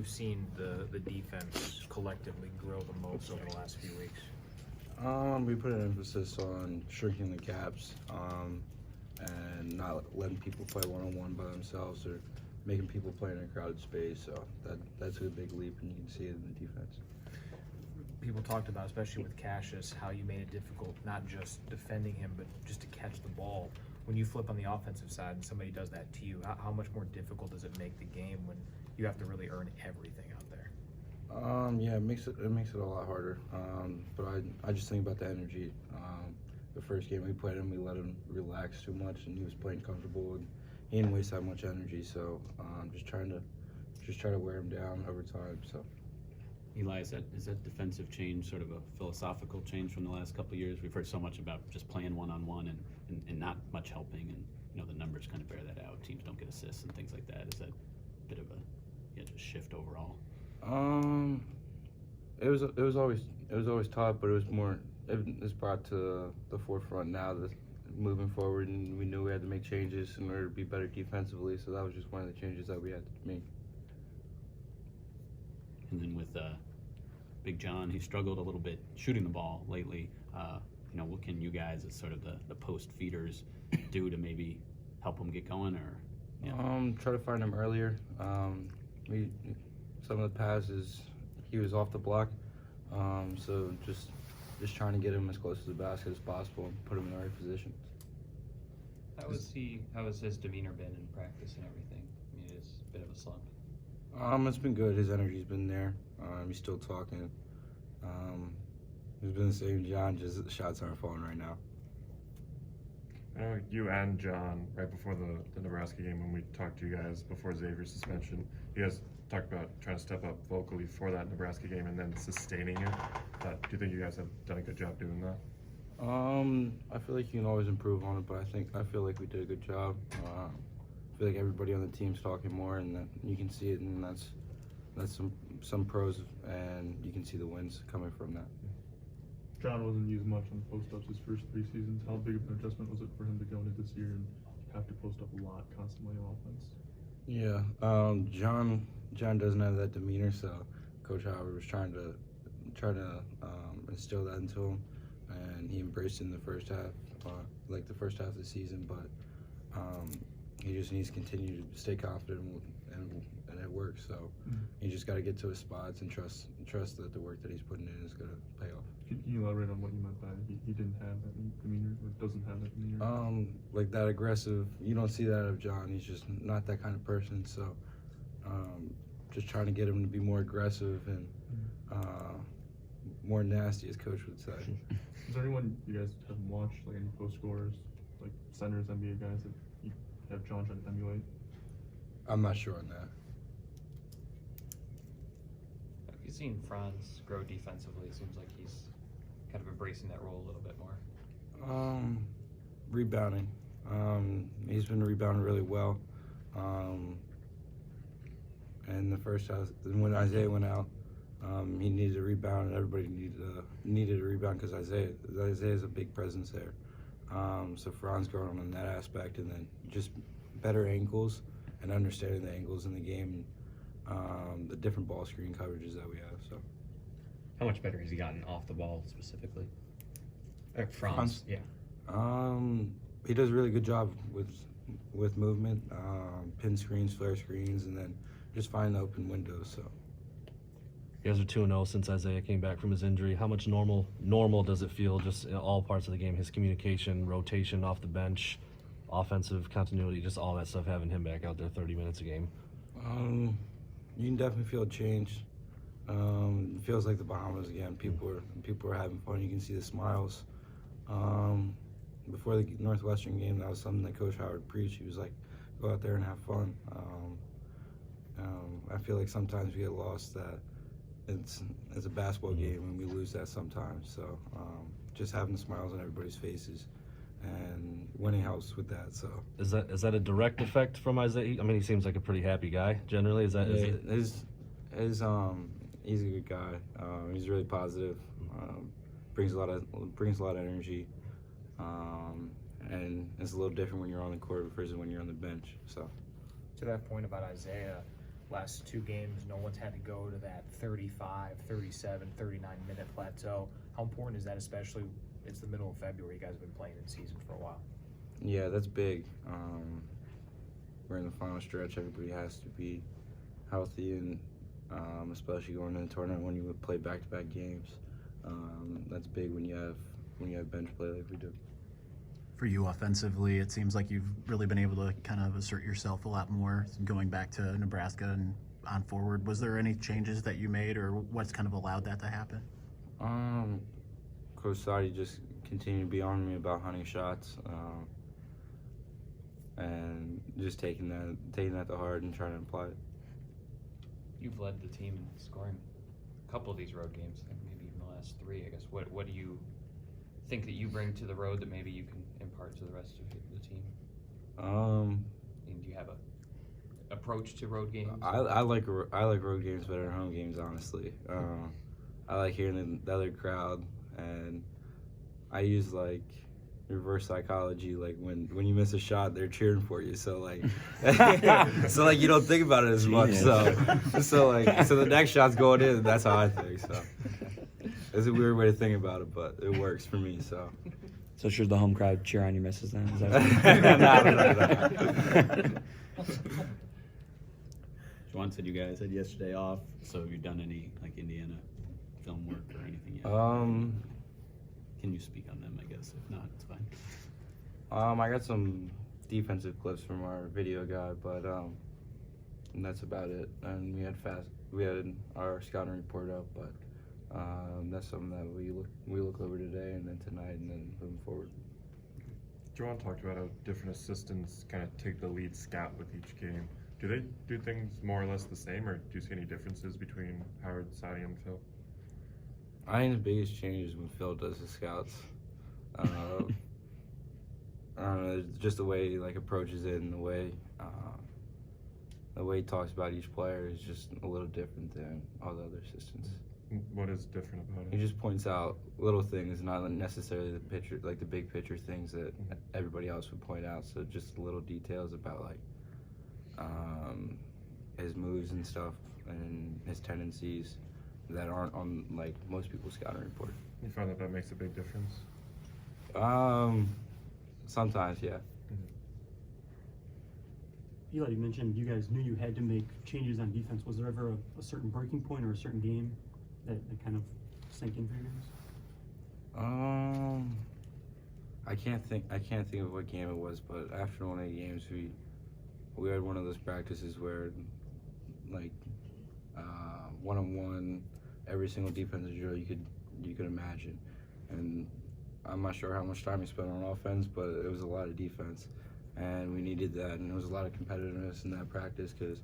You've seen the defense collectively grow the most over the last few weeks? We put an emphasis on shrinking the gaps and not letting people play one-on-one by themselves or making people play in a crowded space. So that's a big leap, and you can see it in the defense. People talked about, especially with Cassius, how you made it difficult, not just defending him, but just to catch the ball. When you flip on the offensive side and somebody does that to you, how much more difficult does it make the game when you have to really earn everything out there? Yeah, it makes it a lot harder. But I just think about the energy. The first game we played him, we let him relax too much, and he was playing comfortable, and he didn't waste that much energy. So just trying to wear him down over time. So. Eli, is that defensive change sort of a philosophical change from the last couple of years? We've heard so much about just playing one-on-one and not much helping, and the numbers kind of bear that out. Teams don't get assists and things like that. Is that a bit of a just shift overall? It was always taught, but it's brought to the forefront now that moving forward, and we knew we had to make changes in order to be better defensively. So that was just one of the changes that we had to make. And then with Big John, he struggled a little bit shooting the ball lately. What can you guys as sort of the post feeders do to maybe help him get going, or? Try to find him earlier. Some of the passes he was off the block, so just trying to get him as close to the basket as possible and put him in the right positions. How has his demeanor been in practice and everything? I mean, it's a bit of a slump. It's been good. His energy's been there. He's still talking. He's been the same John, just the shots aren't falling right now. I know you and John, right before the Nebraska game, when we talked to you guys before Xavier's suspension, you guys talked about trying to step up vocally for that Nebraska game and then sustaining it. Do you think you guys have done a good job doing that? I feel like you can always improve on it, but I feel like we did a good job. I feel like everybody on the team's talking more, and that you can see it, and that's some pros, and you can see the wins coming from that. John wasn't used much on post-ups his first 3 seasons. How big of an adjustment was it for him to go into this year and have to post up a lot constantly on offense? Yeah, John doesn't have that demeanor, so Coach Howard was trying to instill that into him, and he embraced it in the first half, like the first half of the season. But he just needs to continue to stay confident, and it works. So he just got to get to his spots and trust that the work that he's putting in is going to pay off. Can you elaborate on what you meant by he didn't have that demeanor, or doesn't have that demeanor? Like that aggressive, you don't see that of John. He's just not that kind of person. So just trying to get him to be more aggressive and more nasty, as Coach would say. Is there anyone you guys have watched, like any post scorers, like centers, NBA guys that you have John trying to emulate? I'm not sure on that. Have you seen Franz grow defensively? It seems like he's kind of embracing that role a little bit more. Rebounding. He's been rebounding really well. And the first half, when Isaiah went out, he needed a rebound, and everybody needed a rebound because Isaiah's a big presence there. So Franz growing on that aspect, and then just better angles and understanding the angles in the game, the different ball screen coverages that we have. So, how much better has he gotten off the ball specifically? Franz, yeah. He does a really good job with movement, pin screens, flare screens, and then just finding the open windows. So. You guys are 2-0 since Isaiah came back from his injury. How much normal does it feel just in all parts of the game? His communication, rotation off the bench, offensive continuity, just all that stuff, having him back out there 30 minutes a game. You can definitely feel a change. It feels like the Bahamas again. People are having fun. You can see the smiles. Before the Northwestern game, that was something that Coach Howard preached. He was like, go out there and have fun. I feel like sometimes we get lost that it's a basketball game and we lose that sometimes. So just having the smiles on everybody's faces and winning helps with that. So is that a direct effect from Isaiah? I mean, he seems like a pretty happy guy generally. Is that? He's a good guy. He's really positive. Brings a lot of energy. And it's a little different when you're on the court versus when you're on the bench. So To that point about Isaiah, Last 2 games, no one's had to go to that 35, 37, 39-minute plateau. How important is that, especially it's the middle of February, you guys have been playing in season for a while? Yeah, that's big. We're in the final stretch. Everybody has to be healthy, and especially going into the tournament when you would play back-to-back games. That's big when you have bench play like we do. For you offensively, it seems like you've really been able to kind of assert yourself a lot more going back to Nebraska and on forward. Was there any changes that you made, or what's kind of allowed that to happen? Coach Sadi just continued to be on me about hunting shots, and just taking that to heart and trying to apply it. You've led the team in scoring a couple of these road games, I think maybe even the last 3, I guess. What do you think that you bring to the road that maybe you can impart to the rest of the team? And do you have a approach to road games? I like road games better than home games, honestly. I like hearing the other crowd, and I use like reverse psychology. Like when you miss a shot, they're cheering for you. So like, so like you don't think about it as much. So the next shot's going in. That's how I think. So it's a weird way to think about it, but it works for me. So should the home crowd cheer on your misses then? Is that Juwan said you guys had yesterday off, so have you done any like Indiana film work or anything yet? Can you speak on them? I guess if not, it's fine. I got some defensive clips from our video guy, but and that's about it. And we had our scouting report up, but that's something that we look over today and then tonight and then moving forward. Joanne talked about how different assistants kind of take the lead scout with each game. Do they do things more or less the same, or do you see any differences between Howard, Sadi, and Phil? I think the biggest change is when Phil does the scouts. I don't know, just the way he like approaches it and the way he talks about each player is just a little different than all the other assistants. What is different about it? He just points out little things, not necessarily the picture, like the big picture things that everybody else would point out. So just little details about like his moves and stuff and his tendencies that aren't on like most people's scouting report. You find that makes a big difference? Sometimes, yeah. Eli, you mentioned you guys knew you had to make changes on defense. Was there ever a certain breaking point or a certain game that kind of sank in for you guys? I can't think of what game it was, but after one of the games, we had one of those practices where like one-on-one, every single defensive drill you could imagine, and I'm not sure how much time we spent on offense, but it was a lot of defense, and we needed that, and there was a lot of competitiveness in that practice because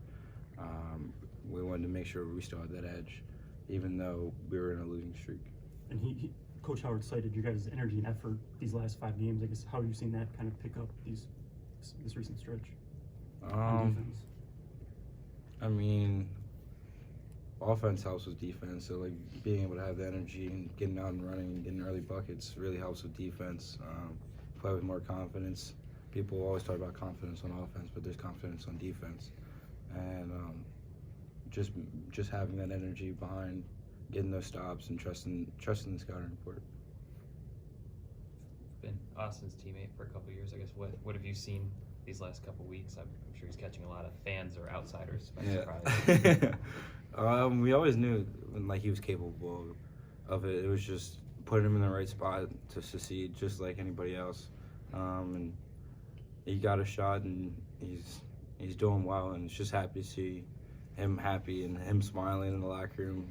we wanted to make sure we still had that edge, even though we were in a losing streak. And Coach Howard cited your guys' energy and effort these last 5 games. I guess how have you seen that kind of pick up this recent stretch on defense? I mean, offense helps with defense, so like being able to have the energy and getting out and running and getting early buckets really helps with defense. Play with more confidence. People always talk about confidence on offense, but there's confidence on defense, and just having that energy behind getting those stops and trusting the scouting report. Been Austin's teammate for a couple of years, I guess. What have you seen these last couple of weeks? I'm sure he's catching a lot of fans or outsiders by surprise. We always knew like he was capable of it. It was just putting him in the right spot to succeed, just like anybody else. And he got a shot, and he's doing well, and it's just happy to see him happy and him smiling in the locker room,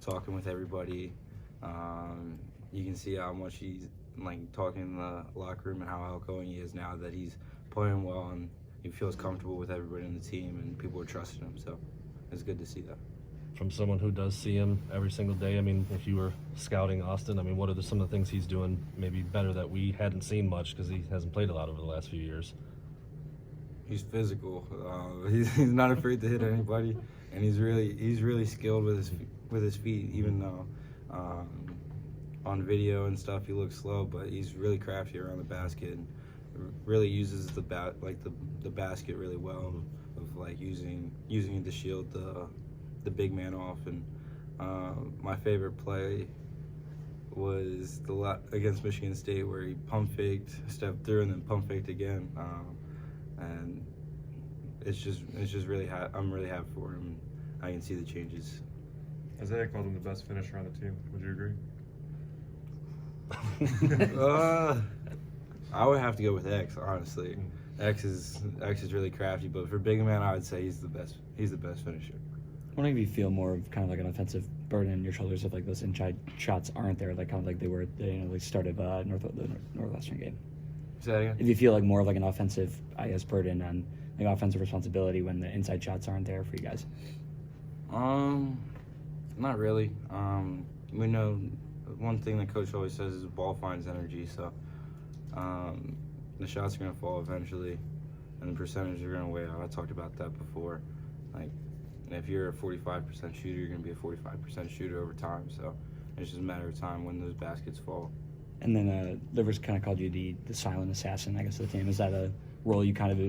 talking with everybody. You can see how much he's like talking in the locker room and how outgoing he is now that he's playing well and he feels comfortable with everybody in the team and people are trusting him. So it's good to see that. From someone who does see him every single day, I mean, if you were scouting Austin, I mean, what are some of the things he's doing maybe better that we hadn't seen much because he hasn't played a lot over the last few years? He's physical. He's not afraid to hit anybody, and he's really skilled with his feet. Even though on video and stuff he looks slow, but he's really crafty around the basket and really uses the basket really well of of like using it to shield the big man off. And my favorite play was against Michigan State, where he pump faked, stepped through, and then pump faked again. And it's just really I'm really happy for him. I can see the changes. Isaiah called him the best finisher on the team. Would you agree? I would have to go with X, honestly. X is really crafty, but for big man, I would say he's the best. He's the best finisher. I wonder if you feel more of kind of like an offensive burden on your shoulders if like those inside shots aren't there, like kind of like they were at the start of the Northwestern game. Say that again? If you feel like more of like an offensive, I guess, burden on like offensive responsibility when the inside shots aren't there for you guys. Not really. We know one thing that coach always says is the ball finds energy, so the shots are gonna fall eventually, and the percentages are gonna weigh out. I talked about that before. Like, if you're a 45% shooter, you're gonna be a 45% shooter over time. So it's just a matter of time when those baskets fall. And then Livers kind of called you the silent assassin, I guess, of the team. Is that a role you kind of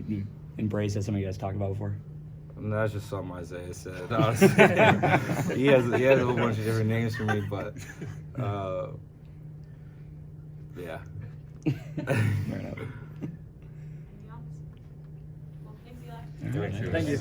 embrace, as some of you guys talked about before? And that's just something Isaiah said. Honestly. he has a whole bunch of different names for me, but yeah. Fair enough. Anything else? Well, thanks, Eli. All right. Thank you.